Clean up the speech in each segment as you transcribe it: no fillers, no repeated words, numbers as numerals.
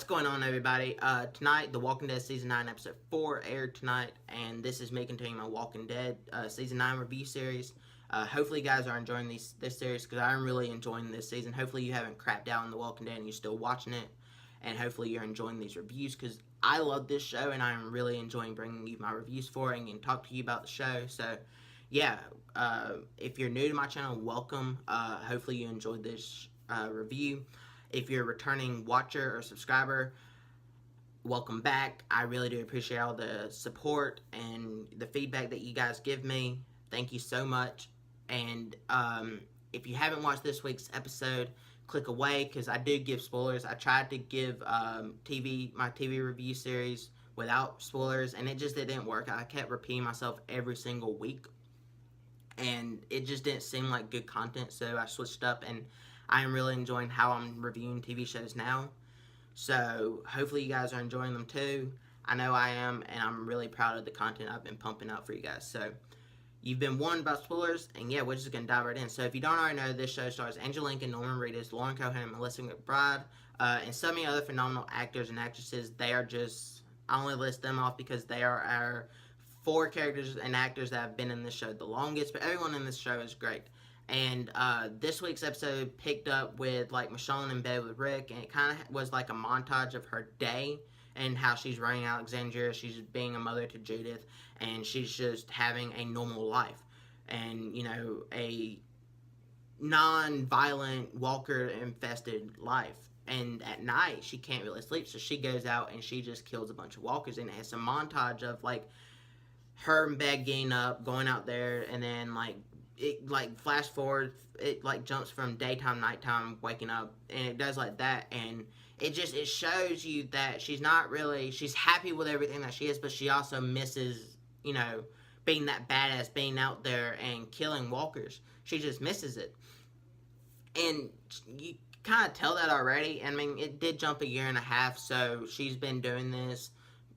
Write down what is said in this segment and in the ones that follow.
What's going on, everybody? Tonight, The Walking Dead Season 9 Episode 4 aired tonight, and this is me continuing my Walking Dead Season 9 review series. Hopefully you guys are enjoying this series, because I'm really enjoying this season. Hopefully you haven't crapped out on The Walking Dead and you're still watching it, and hopefully you're enjoying these reviews, because I love this show, and I'm really enjoying bringing you my reviews for it and talk to you about the show. So, yeah, if you're new to my channel, welcome. Hopefully you enjoyed this review. If you're a returning watcher or subscriber, welcome back. I really do appreciate all the support and the feedback that you guys give me. Thank you so much. And if you haven't watched this week's episode, click away, because I do give spoilers. I tried to give my TV review series without spoilers, and it didn't work. I kept repeating myself every single week, and it just didn't seem like good content, so I switched up, and I am really enjoying how I'm reviewing TV shows now. So hopefully you guys are enjoying them too. I know I am, and I'm really proud of the content I've been pumping out for you guys. So you've been warned about spoilers, and yeah, we're just going to dive right in. So if you don't already know, this show stars Angela Lincoln, Norman Reedus, Lauren Cohan, and Melissa McBride, and so many other phenomenal actors and actresses. They are just, I only list them off because they are our 4 characters and actors that have been in this show the longest, but everyone in this show is great. And this week's episode picked up with like Michonne in bed with Rick, and it kind of was like a montage of her day and how she's running Alexandria. She's being a mother to Judith, and she's just having a normal life, and a non-violent walker-infested life. And at night she can't really sleep, so she goes out and she just kills a bunch of walkers. And it's a montage of like her in bed, getting up, going out there, and then it flash forward, it jumps from daytime, nighttime, waking up, and it does like that, and it shows you that she's happy with everything that she is, but she also misses, being that badass, being out there and killing walkers. She just misses it. And you kind of tell that already. I mean, it did jump a year and a half, so she's been doing this,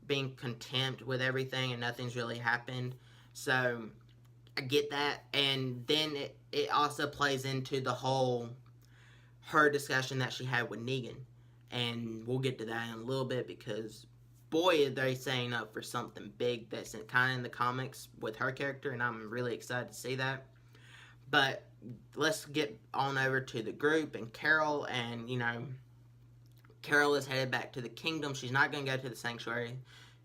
being content with everything, and nothing's really happened. So I get that. And then it also plays into the whole her discussion that she had with Negan, and we'll get to that in a little bit, because boy, are they setting up for something big that's kind of in the comics with her character, and I'm really excited to see that. But let's get on over to the group and Carol. And Carol is headed back to the kingdom. She's not going to go to the sanctuary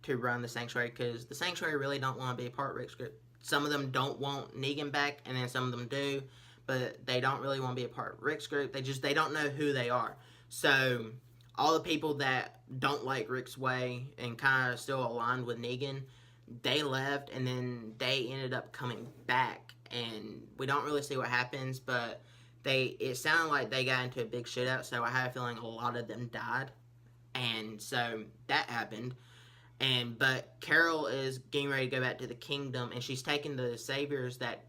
to run the sanctuary, because the sanctuary really don't want to be a part of Rick's group. Some of them don't want Negan back, and then some of them do, but they don't really want to be a part of Rick's group. They don't know who they are. So all the people that don't like Rick's way and kind of still aligned with Negan, they left, and then they ended up coming back, and we don't really see what happens, but it sounded like they got into a big shootout, so I have a feeling a lot of them died, and so that happened. But Carol is getting ready to go back to the kingdom, and she's taking the saviors that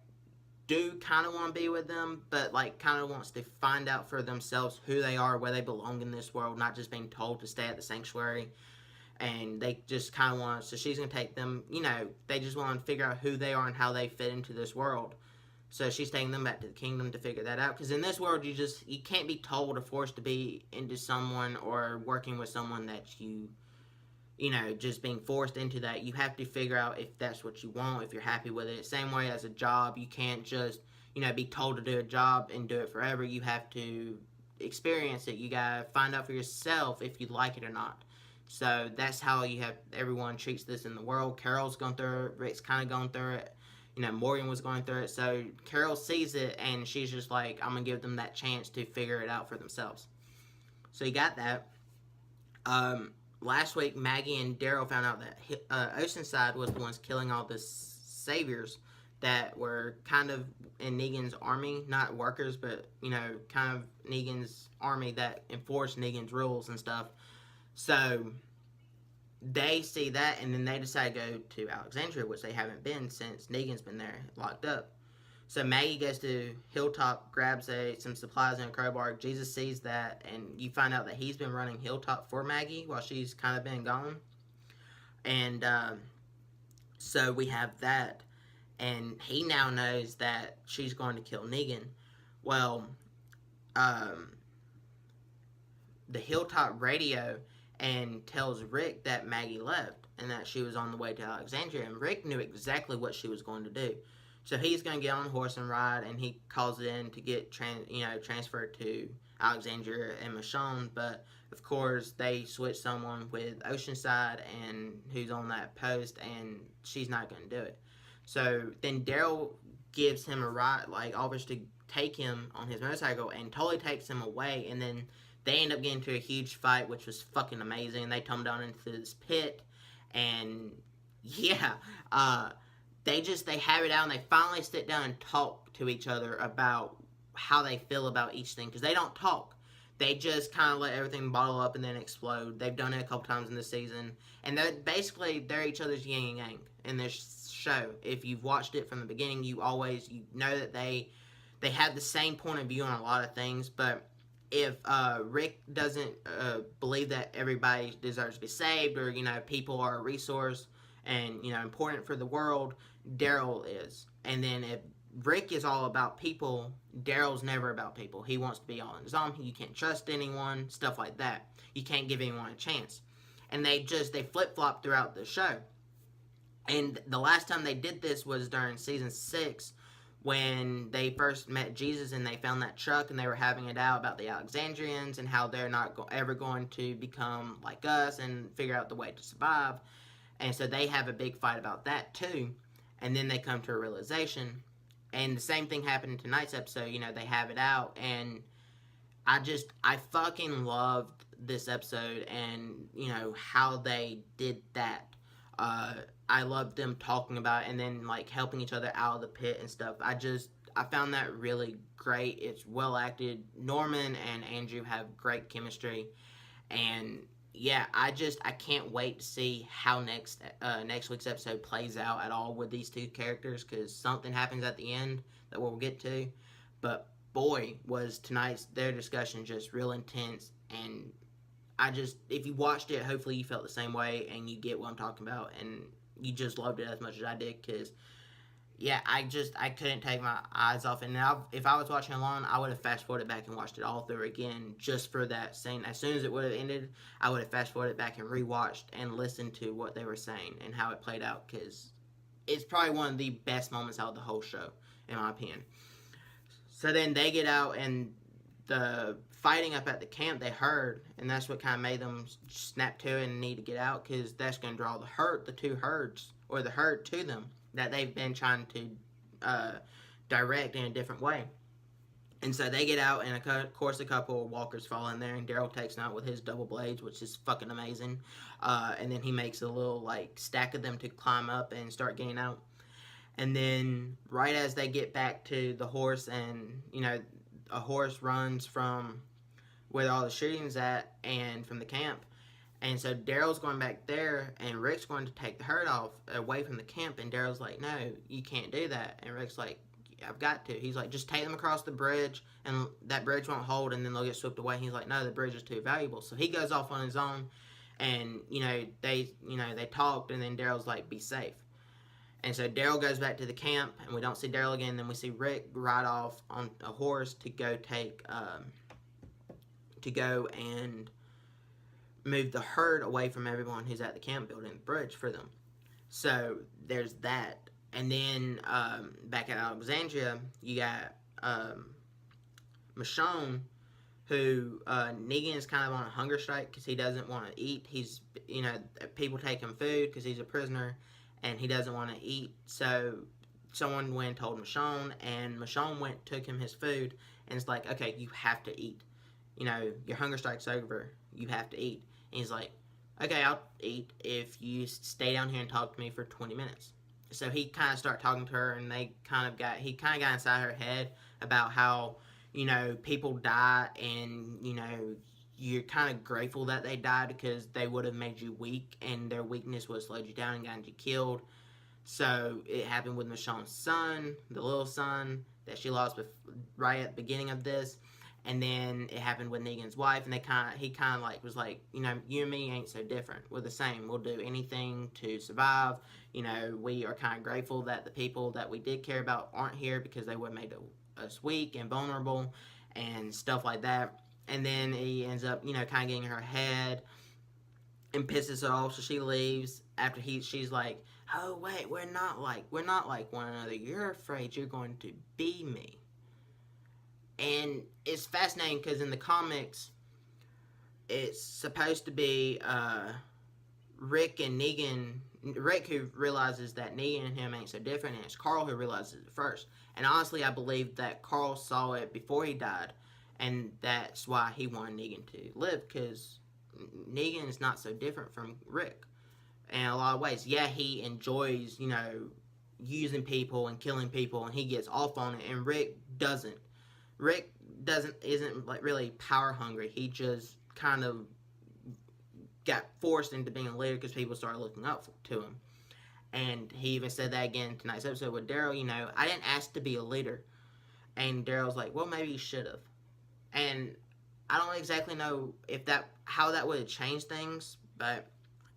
do kind of want to be with them, but kind of wants to find out for themselves who they are, where they belong in this world, not just being told to stay at the sanctuary. And they just kind of want, so she's going to take them, they just want to figure out who they are and how they fit into this world. So she's taking them back to the kingdom to figure that out, because in this world you can't be told or forced to be into someone or working with someone that just being forced into that. You have to figure out if that's what you want, if you're happy with it. Same way as a job, you can't just, be told to do a job and do it forever. You have to experience it. You gotta find out for yourself if you like it or not. So that's how everyone treats this in the world. Carol's going through it, Rick's kind of going through it, Morgan was going through it. So Carol sees it, and she's just like, I'm gonna give them that chance to figure it out for themselves. So you got that. Last week, Maggie and Daryl found out that Oceanside was the ones killing all the saviors that were kind of in Negan's army. Not workers, but, kind of Negan's army that enforced Negan's rules and stuff. So they see that, and then they decide to go to Alexandria, which they haven't been since Negan's been there, locked up. So Maggie goes to Hilltop, grabs some supplies and a crowbar. Jesus sees that, and you find out that he's been running Hilltop for Maggie while she's kind of been gone. And so we have that, and he now knows that she's going to kill Negan. Well, the Hilltop radio and tells Rick that Maggie left and that she was on the way to Alexandria. And Rick knew exactly what she was going to do. So he's going to get on a horse and ride, and he calls it in to get transferred to Alexandria and Michonne. But of course, they switch someone with Oceanside, and who's on that post, and she's not going to do it. So then Daryl gives him a ride, like offers to take him on his motorcycle, and totally takes him away. And then they end up getting into a huge fight, which was fucking amazing. They tumble down into this pit, and yeah, they have it out, and they finally sit down and talk to each other about how they feel about each thing, because they don't talk. They just kind of let everything bottle up and then explode. They've done it a couple times in this season, and they're each other's yin and yang in this show. If you've watched it from the beginning, you know that they have the same point of view on a lot of things. But if Rick doesn't believe that everybody deserves to be saved, or people are a resource and important for the world, Daryl is. And then if Rick is all about people, Daryl's never about people. He wants to be all on his own. You can't trust anyone, stuff like that. You can't give anyone a chance. And they flip-flop throughout the show. And the last time they did this was during season 6, when they first met Jesus and they found that truck, and they were having it out about the Alexandrians and how they're not ever going to become like us and figure out the way to survive. And so they have a big fight about that too. And then they come to a realization. And the same thing happened in tonight's episode. They have it out. And I fucking loved this episode, and, how they did that. I loved them talking about it, and then, helping each other out of the pit and stuff. I found that really great. It's well acted. Norman and Andrew have great chemistry. And yeah, I can't wait to see how next week's episode plays out at all with these two characters, because something happens at the end that we'll get to. But boy, was their discussion just real intense. And if you watched it, hopefully you felt the same way and you get what I'm talking about, and you just loved it as much as I did, because yeah, I couldn't take my eyes off it. And if I was watching alone, I would have fast forwarded back and watched it all through again just for that scene. As soon as it would have ended, I would have fast forwarded back and rewatched and listened to what they were saying and how it played out, because it's probably one of the best moments out of the whole show, in my opinion. So then they get out, and the fighting up at the camp they heard, and that's what kind of made them snap to it and need to get out, because that's going to draw the two herds, or the herd to them, that they've been trying to direct in a different way. And so they get out, and of course a couple of walkers fall in there, and Daryl takes them out with his double blades, which is fucking amazing. And then he makes a little stack of them to climb up and start getting out. And then right as they get back to the horse, and a horse runs from where all the shooting's at and from the camp. And so Daryl's going back there, and Rick's going to take the herd off away from the camp. And Daryl's like, no, you can't do that. And Rick's like, I've got to. He's like, just take them across the bridge, and that bridge won't hold, and then they'll get swept away. And he's like, no, the bridge is too valuable. So he goes off on his own, and, they talked, and then Daryl's like, be safe. And so Daryl goes back to the camp, and we don't see Daryl again. Then we see Rick ride off on a horse to go and move the herd away from everyone who's at the camp building the bridge for them. So there's that. And then back at Alexandria, you got Michonne, who Negan's kind of on a hunger strike because he doesn't want to eat. He's, people take him food because he's a prisoner, and he doesn't want to eat. So someone went and told Michonne, and Michonne took him his food, and it's like, okay, you have to eat. Your hunger strike's over. You have to eat. And he's like, okay, I'll eat if you stay down here and talk to me for 20 minutes. So he kind of started talking to her, and he kind of got inside her head about how, people die, and, you're kind of grateful that they died because they would have made you weak, and their weakness was slowed you down and gotten you killed. So it happened with Michonne's son, the little son that she lost right at the beginning of this. And then it happened with Negan's wife, and he kind of was like, you and me ain't so different. We're the same. We'll do anything to survive. We are kind of grateful that the people that we did care about aren't here because they would have made us weak and vulnerable and stuff like that. And then he ends up, kind of getting her head. and pisses her off, so she leaves after she's like, oh wait, we're not like one another. You're afraid you're going to be me. And it's fascinating because in the comics, it's supposed to be Rick and Negan. Rick who realizes that Negan and him ain't so different, and it's Carl who realizes it first. And honestly, I believe that Carl saw it before he died, and that's why he wanted Negan to live, because Negan is not so different from Rick in a lot of ways. Yeah, he enjoys, using people and killing people, and he gets off on it, and Rick doesn't. Rick isn't like really power hungry. He just kind of got forced into being a leader because people started looking up to him. And he even said that again in tonight's episode with Daryl, I didn't ask to be a leader. And Daryl's like, well, maybe you should have. And I don't exactly know how that would have changed things, but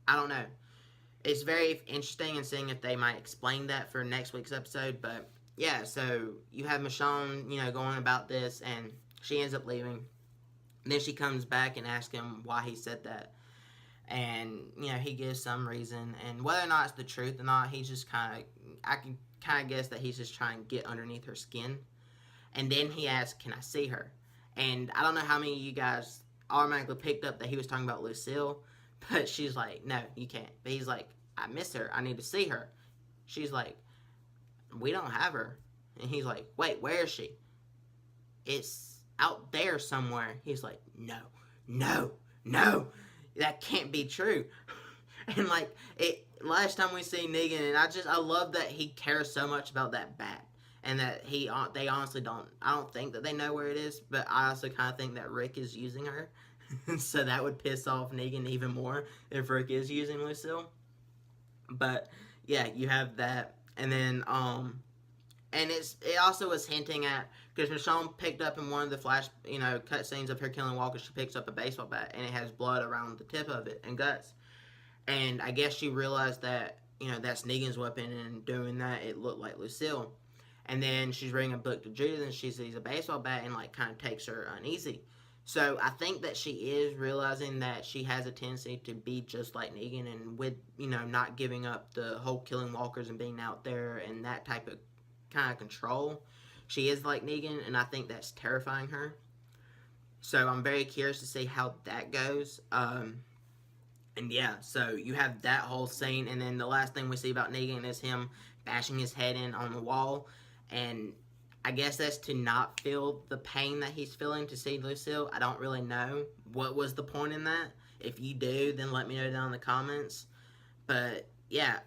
I don't know. It's very interesting in seeing if they might explain that for next week's episode. But yeah, so you have Michonne, going about this, and she ends up leaving. And then she comes back and asks him why he said that. And, he gives some reason. And whether or not it's the truth or not, he's just I can kind of guess that he's just trying to get underneath her skin. And then he asks, can I see her? And I don't know how many of you guys automatically picked up that he was talking about Lucille. But she's like, no, you can't. But he's like, I miss her. I need to see her. She's like, we don't have her. And he's like, wait, where is she? It's out there somewhere. He's like, no. That can't be true. And last time we see Negan, and I love that he cares so much about that bat, and that they honestly don't. I don't think that they know where it is, but I also kind of think that Rick is using her, so that would piss off Negan even more if Rick is using Lucille. But yeah, you have that, and then and it also was hinting at, because Michonne picked up in one of the flash, cut scenes of her killing Walker, she picks up a baseball bat, and it has blood around the tip of it, and guts. And I guess she realized that, that's Negan's weapon, and doing that, it looked like Lucille. And then she's reading a book to Judith, and she sees a baseball bat, and, kind of takes her uneasy. So I think that she is realizing that she has a tendency to be just like Negan, and with, not giving up the whole killing walkers and being out there and that type of kind of control. She is like Negan, and I think that's terrifying her. So I'm very curious to see how that goes. And yeah, so you have that whole scene, and then the last thing we see about Negan is him bashing his head in on the wall, and I guess that's to not feel the pain that he's feeling to see Lucille. I don't really know what was the point in that. If you do, then let me know down in the comments. But yeah,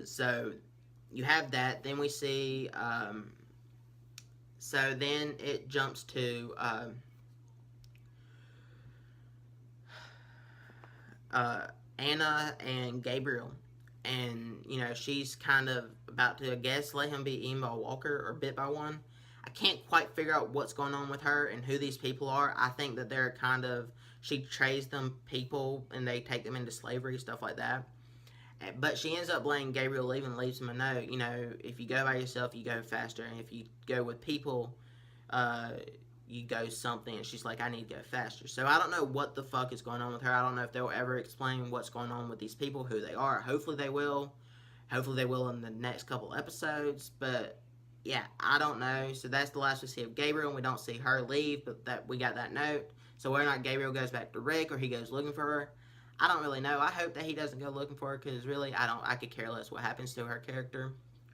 so you have that. Then we see, so then it jumps to Anna and Gabriel. And, she's kind of about to, I guess, let him be eaten by a walker or bit by one. I can't quite figure out what's going on with her and who these people are. I think that they're she trades them people and they take them into slavery, stuff like that. But she ends up letting Gabriel leave and leaves him a note. If you go by yourself, you go faster. And if you go with people, you go something. And she's like, I need to go faster. So I don't know what the fuck is going on with her. I don't know if they'll ever explain what's going on with these people, who they are. Hopefully they will. Hopefully they will in the next couple episodes. But yeah, I don't know. So that's the last we see of Gabriel. And we don't see her leave, but that we got that note. So whether or not Gabriel goes back to Rick or he goes looking for her, I don't really know. I hope that he doesn't go looking for her, because really, I could care less what happens to her character.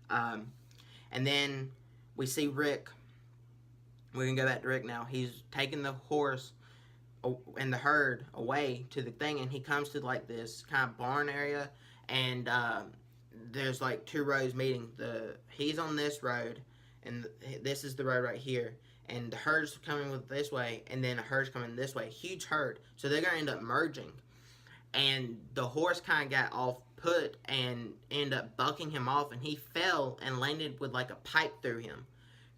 And then we see Rick. We're going to go back to Rick now. He's taking the horse and the herd away to the thing, and he comes to this kind of barn area, and there's two roads meeting. He's on this road, and this is the road right here. And the herd's coming this way, and then a herd's coming this way. Huge herd. So they're going to end up merging. And the horse kind of got off put and ended up bucking him off, and he fell and landed with a pipe through him.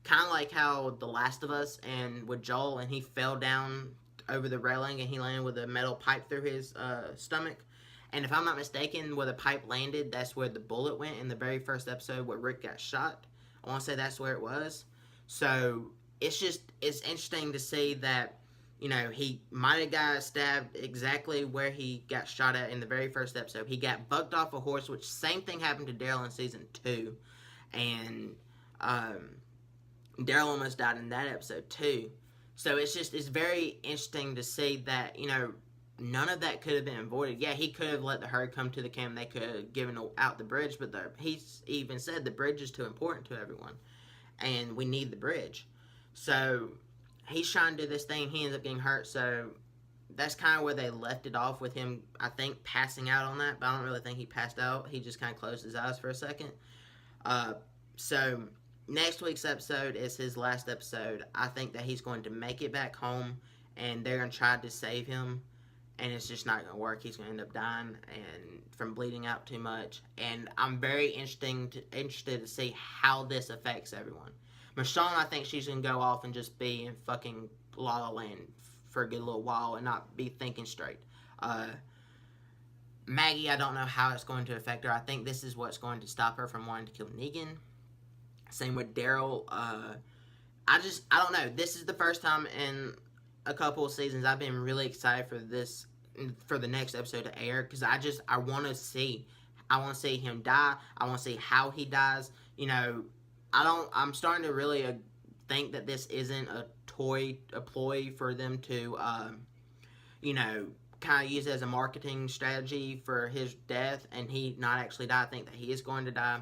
Kind of like how The Last of Us and with Joel, and he fell down over the railing and he landed with a metal pipe through his stomach. And if I'm not mistaken, where the pipe landed, that's where the bullet went in the very first episode where Rick got shot. I want to say that's where it was. So it's interesting to see that You know, he might have got stabbed exactly where he got shot at in the very first episode. He got bucked off a horse, which same thing happened to Daryl in season 2. And Daryl almost died in that episode too. So it's very interesting to see that, you know, none of that could have been avoided. Yeah, he could have let the herd come to the camp and they could have given out the bridge, but he's even said the bridge is too important to everyone and we need the bridge. So he's trying to do this thing, he ends up getting hurt, so that's kind of where they left it off with him, I think, passing out on that, but I don't really think he passed out. He just kind of closed his eyes for a second. So next week's episode is his last episode. I think that he's going to make it back home and they're going to try to save him, and it's just not going to work. He's going to end up dying and from bleeding out too much. And I'm very interested to see how this affects everyone. Michonne, I think she's going to go off and just be in fucking La La Land for a good little while and not be thinking straight. Maggie, I don't know how it's going to affect her. I think this is what's going to stop her from wanting to kill Negan. Same with Daryl. I don't know. This is the first time in a couple of seasons I've been really excited for the next episode to air, because I want to see him die. I want to see how he dies. You know, I'm starting to really think that this isn't a ploy for them to, you know, kind of use it as a marketing strategy for his death and he not actually die. I think that he is going to die.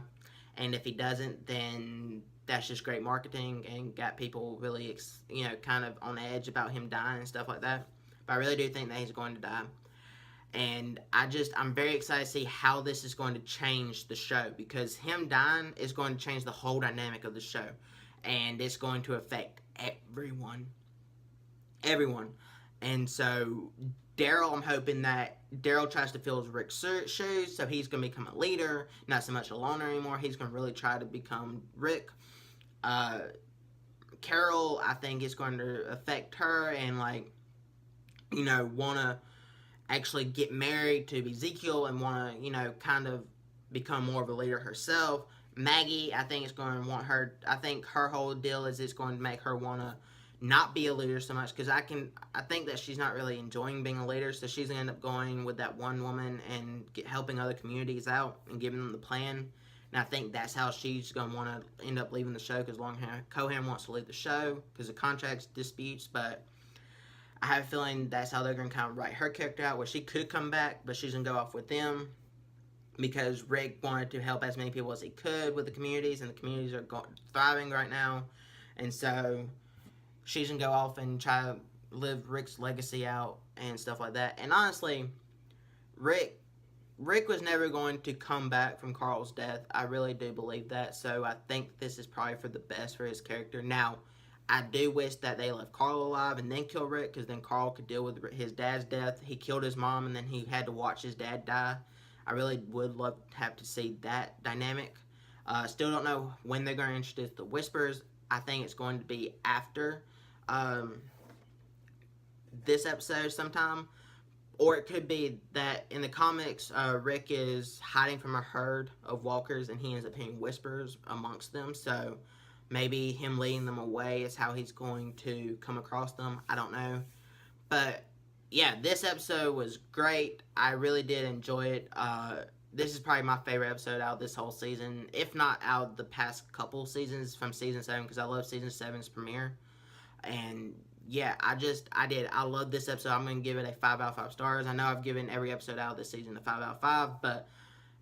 And if he doesn't, then that's just great marketing and got people really, you know, kind of on edge about him dying and stuff like that. But I really do think that he's going to die. And I'm very excited to see how this is going to change the show, because him dying is going to change the whole dynamic of the show. And it's going to affect everyone. Everyone. And so Daryl, I'm hoping that Daryl tries to fill Rick's shoes, so he's going to become a leader, not so much a loner anymore. He's going to really try to become Rick. Carol, I think, is going to affect her and, like, you know, want to actually get married to Ezekiel and want to, you know, kind of become more of a leader herself. Maggie, I think, is going to want her, I think her whole deal is it's going to make her want to not be a leader so much, because I think that she's not really enjoying being a leader, so she's going to end up going with that one woman and helping other communities out and giving them the plan. And I think that's how she's going to want to end up leaving the show, because Cohan wants to leave the show because of contracts disputes, but I have a feeling that's how they're going to kind of write her character out, where she could come back, but she's going to go off with them because Rick wanted to help as many people as he could with the communities, and the communities are thriving right now. And so she's going to go off and try to live Rick's legacy out and stuff like that. And honestly, Rick was never going to come back from Carl's death. I really do believe that. So I think this is probably for the best for his character. Now, I do wish that they left Carl alive and then kill Rick, because then Carl could deal with his dad's death. He killed his mom and then he had to watch his dad die. I really would love to have to see that dynamic. Still don't know when they're going to introduce the Whispers. I think it's going to be after this episode sometime. Or it could be that in the comics, Rick is hiding from a herd of walkers and he ends up hearing whispers amongst them. So maybe him leading them away is how he's going to come across them. I don't know. But yeah, this episode was great. I really did enjoy it. This is probably my favorite episode out of this whole season, if not out of the past couple seasons from season 7, because I love season 7's premiere. And yeah, I love this episode. I'm going to give it a 5 out of 5 stars. I know I've given every episode out of this season a 5 out of 5, but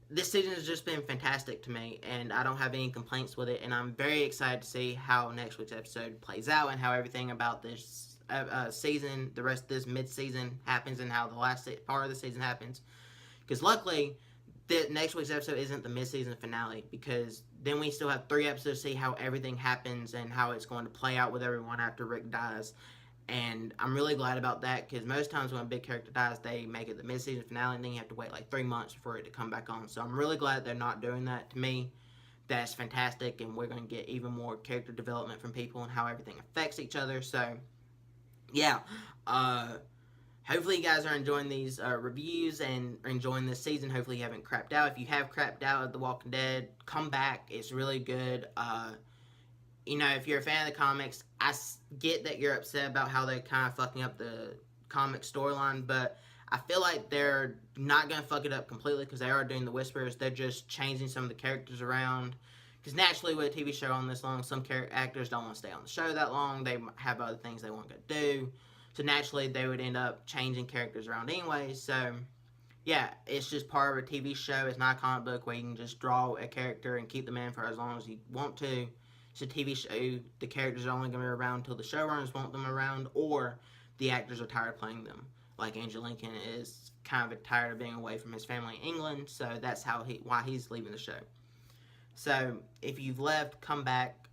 this season has just been fantastic to me, and I don't have any complaints with it, and I'm very excited to see how next week's episode plays out and how everything about this season, the rest of this mid-season happens, and how the last part of the season happens. Because luckily, next week's episode isn't the mid-season finale, because then we still have 3 episodes to see how everything happens and how it's going to play out with everyone after Rick dies. And I'm really glad about that, because most times when a big character dies, they make it the mid-season finale, and then you have to wait like 3 months for it to come back on. So I'm really glad they're not doing that. To me, that's fantastic, and we're going to get even more character development from people and how everything affects each other. So, yeah. Hopefully you guys are enjoying these reviews and enjoying this season. Hopefully you haven't crapped out. If you have crapped out at The Walking Dead, come back. It's really good. you know, if you're a fan of the comics, I get that you're upset about how they're kind of fucking up the comic storyline, but I feel like they're not going to fuck it up completely because they are doing the Whispers. They're just changing some of the characters around. Because naturally, with a TV show on this long, some actors don't want to stay on the show that long. They have other things they want to do. So naturally, they would end up changing characters around anyway. So, yeah, it's just part of a TV show. It's not a comic book where you can just draw a character and keep them in for as long as you want to. It's a TV show. The characters are only going to be around until the showrunners want them around, or the actors are tired of playing them. Like Andrew Lincoln is kind of tired of being away from his family in England, so that's why he's leaving the show. So if you've left, come back,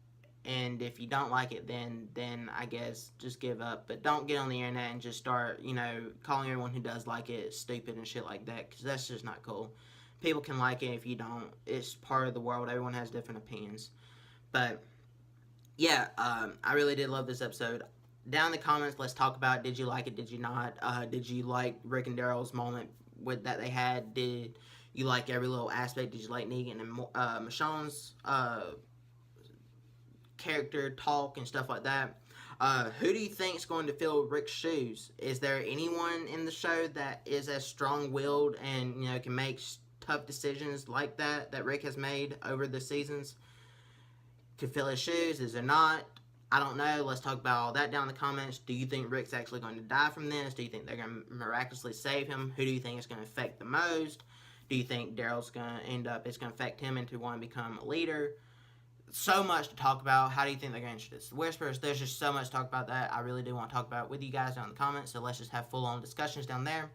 and if you don't like it, then I guess just give up. But don't get on the internet and just start, you know, calling everyone who does like it stupid and shit like that, because that's just not cool. People can like it if you don't. It's part of the world. Everyone has different opinions. But yeah, I really did love this episode. Down in the comments, let's talk about it. Did you like it? Did you not? Did you like Rick and Daryl's moment that they had? Did you like every little aspect? Did you like Negan and Michonne's character talk and stuff like that? Who do you think is going to fill Rick's shoes? Is there anyone in the show that is as strong-willed and, you know, can make tough decisions like that Rick has made over the seasons to fill his shoes? Is there not? I don't know. Let's talk about all that down in the comments. Do you think Rick's actually going to die from this? Do you think they're going to miraculously save him? Who do you think is going to affect the most? Do you think Daryl's going to it's going to affect him into wanting to become a leader? So much to talk about. How do you think they're going to introduce the Whispers? There's just so much to talk about that. I really do want to talk about it with you guys down in the comments. So let's just have full-on discussions down there.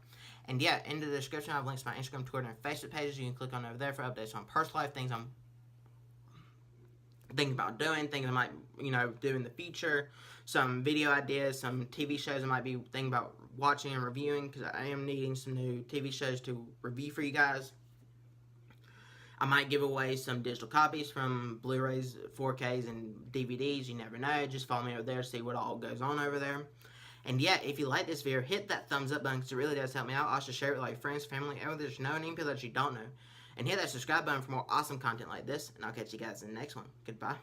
And yeah, in the description, I have links to my Instagram, Twitter, and Facebook pages. You can click on over there for updates on personal life, things I'm thinking about doing, things I might, you know, do in the future, some video ideas, some TV shows I might be thinking about watching and reviewing, because I am needing some new TV shows to review for you guys. I might give away some digital copies from Blu-rays, 4Ks, and DVDs. You never know. Just follow me over there, see what all goes on over there. And yeah, if you like this video, hit that thumbs up button, because it really does help me out. Also share it with all your friends, family, everyone that you know, and even people that you don't know. And hit that subscribe button for more awesome content like this. And I'll catch you guys in the next one. Goodbye.